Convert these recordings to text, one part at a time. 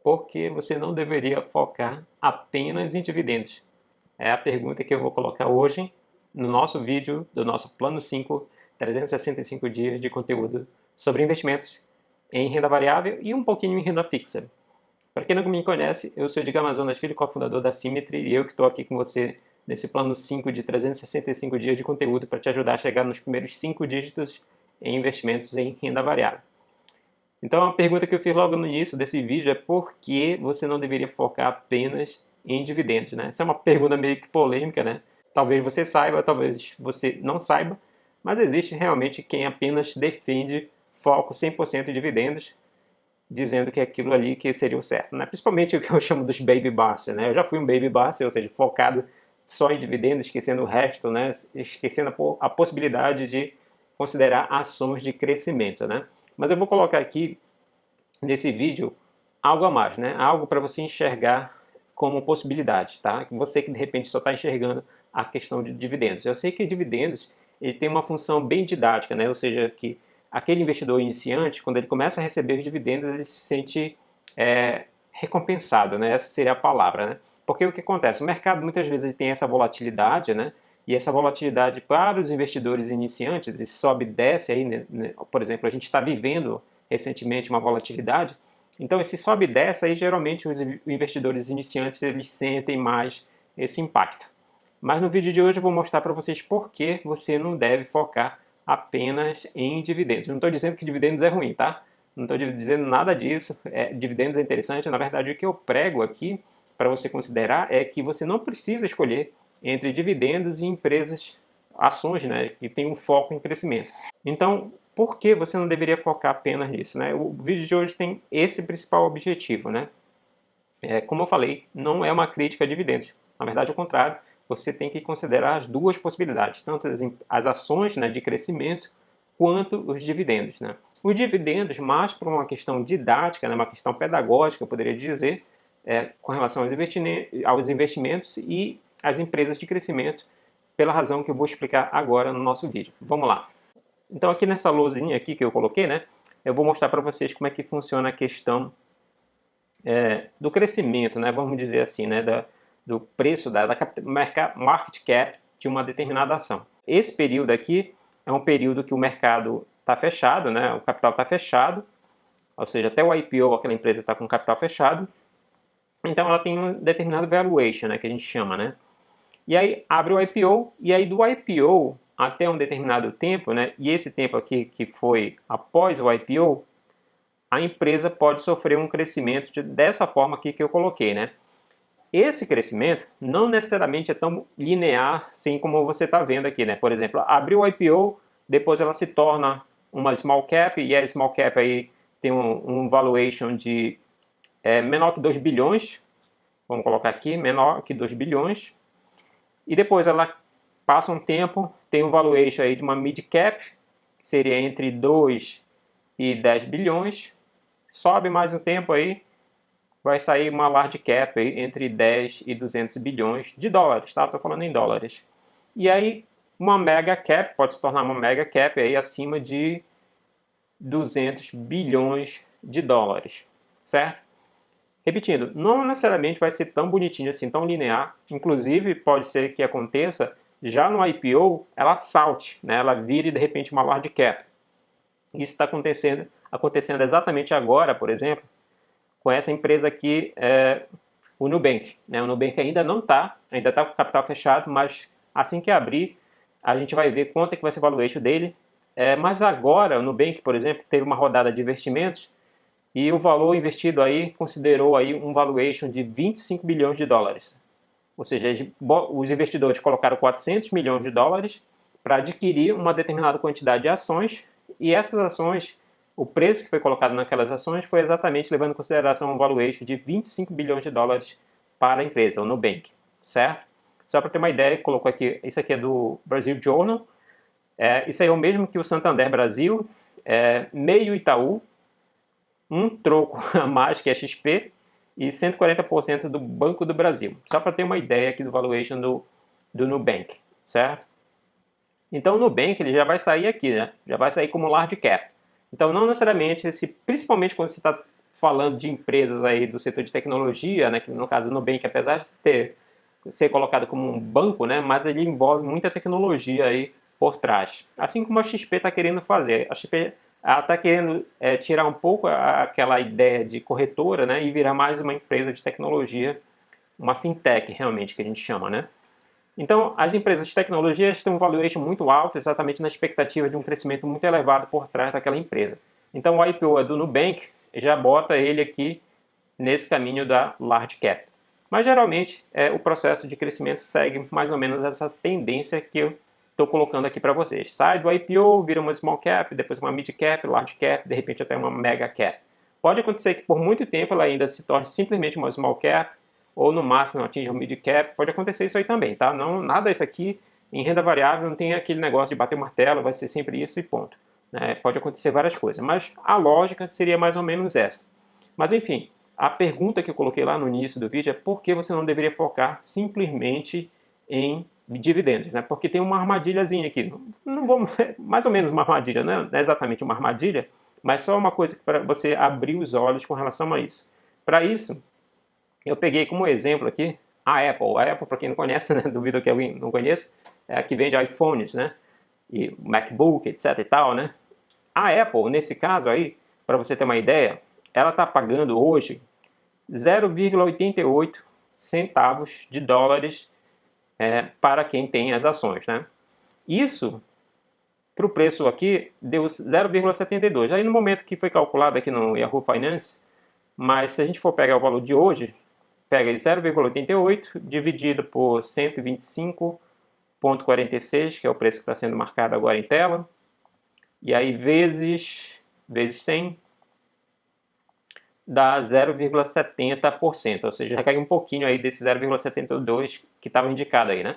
Por que você não deveria focar apenas em dividendos? É a pergunta que eu vou colocar hoje no nosso vídeo do nosso Plano 5, 365 dias de conteúdo sobre investimentos em renda variável e um pouquinho em renda fixa. Para quem não me conhece, eu sou Edgar Amazonas Filho, cofundador da Symmetry, e eu que estou aqui com você nesse Plano 5 de 365 dias de conteúdo para te ajudar a chegar nos primeiros 5 dígitos em investimentos em renda variável. Então, a pergunta que eu fiz logo no início desse vídeo é por que você não deveria focar apenas em dividendos, né? Essa é uma pergunta meio que polêmica, né? Talvez você saiba, talvez você não saiba, mas existe realmente quem apenas defende foco 100% em dividendos, dizendo que é aquilo ali que seria o certo, né? Principalmente o que eu chamo dos baby bust, né? Eu já fui um baby bust, ou seja, focado só em dividendos, esquecendo o resto, né? Esquecendo a possibilidade de considerar ações de crescimento, né? Mas eu vou colocar aqui nesse vídeo algo a mais, né? Algo para você enxergar como possibilidade, tá? Você que de repente só está enxergando a questão de dividendos. Eu sei que dividendos ele tem uma função bem didática, né? Ou seja, que aquele investidor iniciante, quando ele começa a receber os dividendos, ele se sente recompensado, né? Essa seria a palavra, né? Porque o que acontece? O mercado muitas vezes tem essa volatilidade, né? E essa volatilidade para os investidores iniciantes, e sobe e desce aí, né? Por exemplo, a gente está vivendo recentemente uma volatilidade, então esse sobe e desce aí geralmente os investidores iniciantes eles sentem mais esse impacto. Mas no vídeo de hoje eu vou mostrar para vocês por que você não deve focar apenas em dividendos. Não estou dizendo que dividendos é ruim, tá? Não estou dizendo nada disso. Dividendos é interessante. Na verdade, o que eu prego aqui para você considerar é que você não precisa escolher entre dividendos e empresas, ações, né, que tem um foco em crescimento. Então, por que você não deveria focar apenas nisso, né? O vídeo de hoje tem esse principal objetivo, né? Como eu falei, não é uma crítica a dividendos. Na verdade, ao contrário, você tem que considerar as duas possibilidades, tanto as ações, né, de crescimento, quanto os dividendos, né? Os dividendos, mais por uma questão didática, né, uma questão pedagógica, eu poderia dizer, com relação aos investimentos e às empresas de crescimento, pela razão que eu vou explicar agora no nosso vídeo. Vamos lá. Então aqui nessa lousinha aqui que eu coloquei, né, eu vou mostrar para vocês como é que funciona a questão do crescimento, né, vamos dizer assim, né, do preço da market cap de uma determinada ação. Esse período aqui é um período que o mercado está fechado, né, o capital está fechado, ou seja, até o IPO aquela empresa está com o capital fechado, então ela tem um determinado valuation, né, que a gente chama, né. E aí abre o IPO, e aí do IPO até um determinado tempo, né, e esse tempo aqui que foi após o IPO, a empresa pode sofrer um crescimento dessa forma aqui que eu coloquei, né. Esse crescimento não necessariamente é tão linear assim como você está vendo aqui, né. Por exemplo, abriu o IPO, depois ela se torna uma small cap, e a small cap aí tem um valuation de menor que 2 bilhões, vamos colocar aqui, menor que 2 bilhões, e depois ela passa um tempo, tem um valuation aí de uma mid cap, que seria entre 2 e 10 bilhões, sobe mais um tempo aí, vai sair uma large cap aí entre 10 e 200 bilhões de dólares, tá? Estou falando em dólares. E aí uma mega cap, pode se tornar uma mega cap aí acima de 200 bilhões de dólares, certo? Repetindo, não necessariamente vai ser tão bonitinho assim, tão linear. Inclusive, pode ser que aconteça, já no IPO, ela salte, né? Ela vire de repente uma large cap. Isso está acontecendo exatamente agora, por exemplo, com essa empresa aqui, o Nubank. Né? O Nubank ainda está com o capital fechado, mas assim que abrir, a gente vai ver quanto é que vai ser o valuation dele. Mas agora, o Nubank, por exemplo, teve uma rodada de investimentos, e o valor investido aí considerou aí um valuation de 25 bilhões de dólares. Ou seja, os investidores colocaram 400 milhões de dólares para adquirir uma determinada quantidade de ações, e essas ações, o preço que foi colocado naquelas ações foi exatamente levando em consideração um valuation de 25 bilhões de dólares para a empresa, o Nubank, certo? Só para ter uma ideia, colocou aqui, isso aqui é do Brasil Journal, isso aí é o mesmo que o Santander Brasil, meio Itaú, um troco a mais que a XP e 140% do Banco do Brasil. Só para ter uma ideia aqui do valuation do Nubank, certo? Então o Nubank ele já vai sair aqui, né? Já vai sair como large cap. Então não necessariamente, principalmente quando você está falando de empresas aí do setor de tecnologia, né, que no caso do Nubank, apesar de ser colocado como um banco, né, mas ele envolve muita tecnologia aí por trás. Assim como a XP está querendo fazer. A XP está querendo tirar um pouco aquela ideia de corretora, né, e virar mais uma empresa de tecnologia, uma fintech realmente que a gente chama, né? Então, as empresas de tecnologia têm um valuation muito alto, exatamente na expectativa de um crescimento muito elevado por trás daquela empresa. Então, o IPO do Nubank já bota ele aqui nesse caminho da large cap. Mas, geralmente, o processo de crescimento segue mais ou menos essa tendência que eu estou colocando aqui para vocês. Sai do IPO, vira uma small cap, depois uma mid cap, large cap, de repente até uma mega cap. Pode acontecer que por muito tempo ela ainda se torne simplesmente uma small cap, ou no máximo atinge um mid cap, pode acontecer isso aí também, tá? Não, nada isso aqui em renda variável, não tem aquele negócio de bater o martelo, vai ser sempre isso e ponto. Pode acontecer várias coisas, mas a lógica seria mais ou menos essa. Mas enfim, a pergunta que eu coloquei lá no início do vídeo é por que você não deveria focar simplesmente em dividendos, né? Porque tem uma armadilhazinha aqui, não vou, mais ou menos uma armadilha, né? Não é exatamente uma armadilha, mas só uma coisa para você abrir os olhos com relação a isso. Para isso, eu peguei como exemplo aqui a Apple. A Apple, para quem não conhece, né, duvido que alguém não conheça, é a que vende iPhones, né, e MacBook, etc e tal, né. A Apple, nesse caso aí, para você ter uma ideia, ela está pagando hoje 0,88 centavos de dólares para quem tem as ações, né. Isso, para o preço aqui, deu 0,72. Aí no momento que foi calculado aqui no Yahoo Finance, mas se a gente for pegar o valor de hoje, pega 0,88 dividido por 125,46, que é o preço que está sendo marcado agora em tela, e aí vezes 100 dá 0,70%, ou seja, já cai um pouquinho aí desse 0,72 que estava indicado aí, né?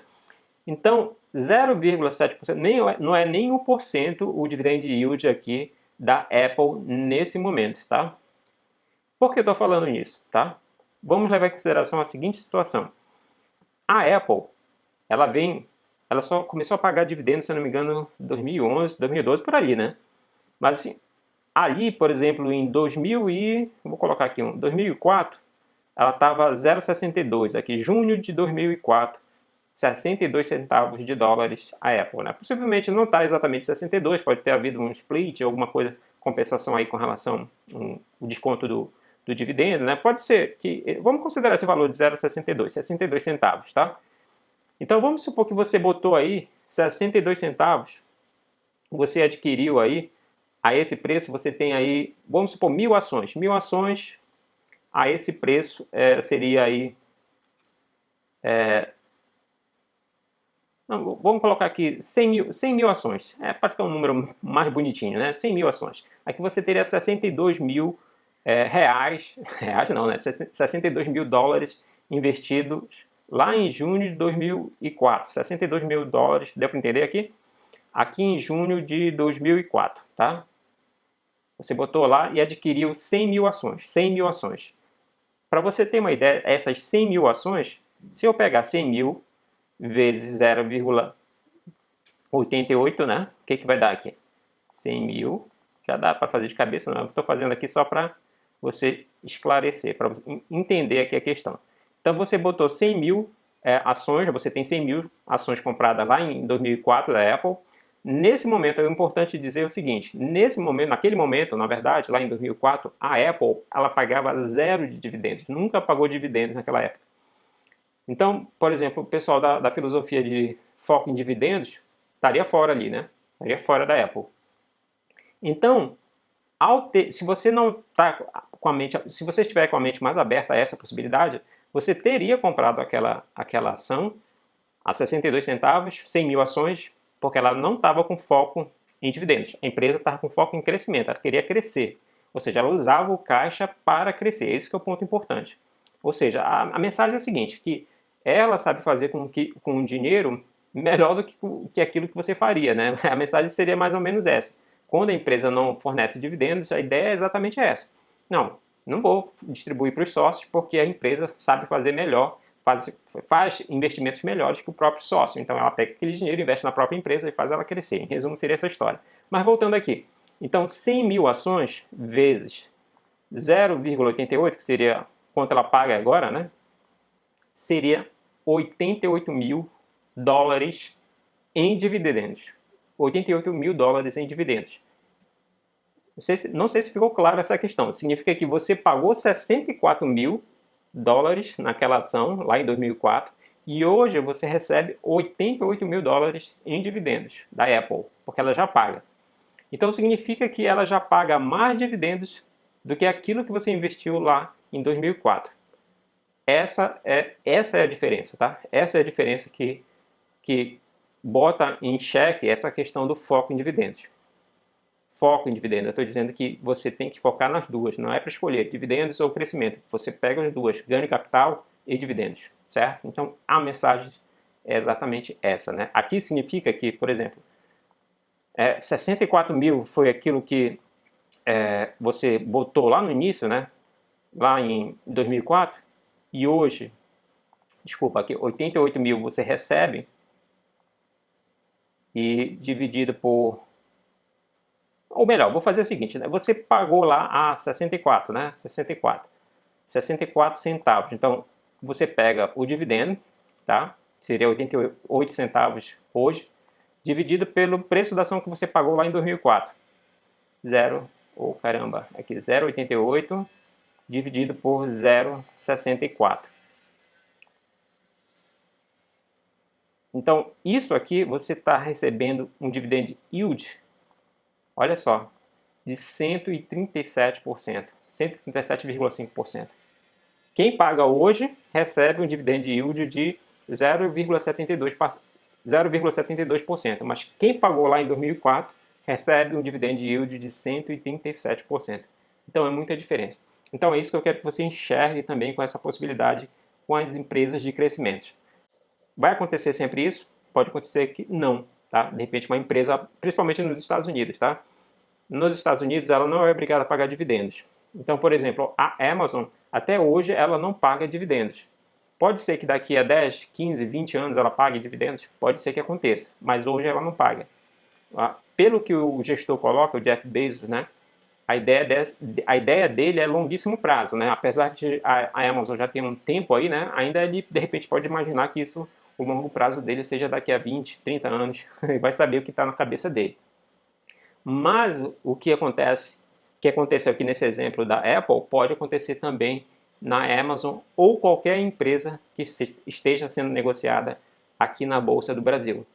Então, 0,7% não é nem 1% o dividend yield aqui da Apple nesse momento, tá? Por que eu estou falando nisso, tá? Vamos levar em consideração a seguinte situação. A Apple, ela só começou a pagar dividendos, se eu não me engano, em 2011, 2012, por ali, né? Mas assim, ali, por exemplo, em 2004, ela estava 0,62. Aqui, junho de 2004, 62 centavos de dólares a Apple, né? Possivelmente não está exatamente 62, pode ter havido um split, alguma coisa, compensação aí com relação ao desconto do dividendo, né? Pode ser que, vamos considerar esse valor de 0,62, 62 centavos, tá? Então vamos supor que você botou aí 62 centavos, você adquiriu aí, a esse preço você tem aí, vamos supor, 1.000 ações. 1.000 ações a esse preço seria aí, não, vamos colocar aqui 100 mil ações, para ficar um número mais bonitinho, né? 100 mil ações. Aqui você teria 62 mil reais não, né? 62 mil dólares investidos lá em junho de 2004. 62 mil dólares, deu para entender aqui? Aqui em junho de 2004, tá? Você botou lá e adquiriu 100 mil ações. 100 mil ações. Para você ter uma ideia, essas 100 mil ações, se eu pegar 100 mil vezes 0,88, né? O que vai dar aqui? 100 mil, já dá para fazer de cabeça, não. Eu estou fazendo aqui só para você esclarecer, para você entender aqui a questão. Então você botou 100 mil ações, você tem 100 mil ações compradas lá em 2004 da Apple. Nesse momento é importante dizer o seguinte, naquele momento, na verdade, lá em 2004, a Apple ela pagava zero de dividendos, nunca pagou dividendos naquela época. Então, por exemplo, o pessoal da filosofia de foco em dividendos estaria fora ali, né? Estaria fora da Apple. Então, se você não está com a mente, se você estiver com a mente mais aberta a essa possibilidade, você teria comprado aquela ação a 62 centavos, 100 mil ações, porque ela não estava com foco em dividendos. A empresa estava com foco em crescimento, ela queria crescer. Ou seja, ela usava o caixa para crescer. Esse que é o ponto importante. Ou seja, a mensagem é a seguinte, que ela sabe fazer com o dinheiro melhor do que aquilo que você faria, né? A mensagem seria mais ou menos essa. Quando a empresa não fornece dividendos, a ideia é exatamente essa. Não vou distribuir para os sócios porque a empresa sabe fazer melhor, faz investimentos melhores que o próprio sócio. Então ela pega aquele dinheiro, investe na própria empresa e faz ela crescer. Em resumo, seria essa história. Mas voltando aqui. Então, 100 mil ações vezes 0,88, que seria quanto ela paga agora, né? Seria 88 mil dólares em dividendos. 88 mil dólares em dividendos. Não sei se ficou claro essa questão. Significa que você pagou 64 mil dólares naquela ação, lá em 2004, e hoje você recebe 88 mil dólares em dividendos da Apple, porque ela já paga. Então significa que ela já paga mais dividendos do que aquilo que você investiu lá em 2004. Essa é a diferença, tá? Essa é a diferença que bota em xeque essa questão do foco em dividendos. Foco em dividendos, eu estou dizendo que você tem que focar nas duas, não é para escolher dividendos ou crescimento. Você pega as duas, ganho de capital e dividendos, certo? Então a mensagem é exatamente essa, né? Aqui significa que, por exemplo, 64 mil foi aquilo que você botou lá no início, né? Lá em 2004, e hoje, desculpa, aqui 88 mil você recebe e dividido por... Ou melhor, vou fazer o seguinte, né? Você pagou lá a 64, né? 64 centavos. Então, você pega o dividendo, tá? Seria 88 centavos hoje, dividido pelo preço da ação que você pagou lá em 2004. 0,88 dividido por 0,64. Então, isso aqui você está recebendo um dividend yield, olha só, de 137%, 137,5%. Quem paga hoje recebe um dividend yield de 0,72%, mas quem pagou lá em 2004 recebe um dividend yield de 137%. Então é muita diferença. Então é isso que eu quero que você enxergue também com essa possibilidade com as empresas de crescimento. Vai acontecer sempre isso? Pode acontecer que não, tá? De repente uma empresa, principalmente nos Estados Unidos, tá? Nos Estados Unidos ela não é obrigada a pagar dividendos. Então, por exemplo, a Amazon, até hoje ela não paga dividendos. Pode ser que daqui a 10, 15, 20 anos ela pague dividendos? Pode ser que aconteça, mas hoje ela não paga. Pelo que o gestor coloca, o Jeff Bezos, né? A ideia dele é longuíssimo prazo, né? Apesar de a Amazon já ter um tempo aí, né? Ainda ele, de repente, pode imaginar que isso, o longo prazo dele seja daqui a 20, 30 anos. Ele vai saber o que está na cabeça dele. Mas o que aconteceu aqui nesse exemplo da Apple, pode acontecer também na Amazon ou qualquer empresa que esteja sendo negociada aqui na Bolsa do Brasil.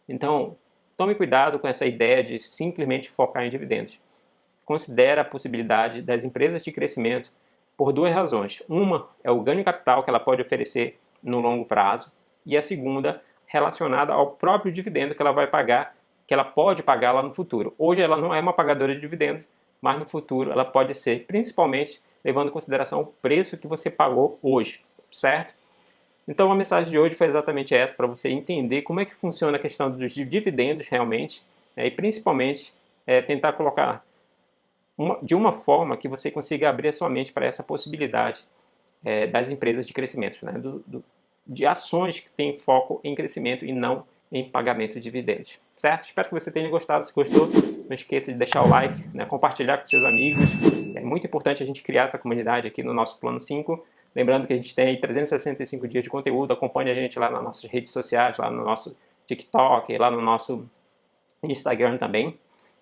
Então, tome cuidado com essa ideia de simplesmente focar em dividendos. Considere a possibilidade das empresas de crescimento por duas razões. Uma é o ganho de capital que ela pode oferecer no longo prazo, e a segunda relacionada ao próprio dividendo que ela vai pagar, que ela pode pagar lá no futuro. Hoje ela não é uma pagadora de dividendos, mas no futuro ela pode ser, principalmente levando em consideração o preço que você pagou hoje, certo? Então a mensagem de hoje foi exatamente essa, para você entender como é que funciona a questão dos dividendos realmente, e principalmente tentar colocar de uma forma que você consiga abrir a sua mente para essa possibilidade das empresas de crescimento, né? De ações que têm foco em crescimento e não em pagamento de dividendos, certo? Espero que você tenha gostado. Se gostou, não esqueça de deixar o like, né? Compartilhar com seus amigos. É muito importante a gente criar essa comunidade aqui no nosso Plano 5. Lembrando que a gente tem 365 dias de conteúdo. Acompanhe a gente lá nas nossas redes sociais, lá no nosso TikTok, lá no nosso Instagram também,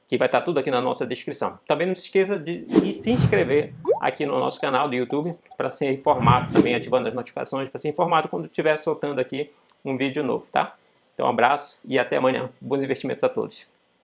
que vai estar tudo aqui na nossa descrição. Também não se esqueça de se inscrever aqui no nosso canal do YouTube para ser informado, também ativando as notificações, para ser informado quando estiver soltando aqui um vídeo novo, tá? Então um abraço e até amanhã. Bons investimentos a todos.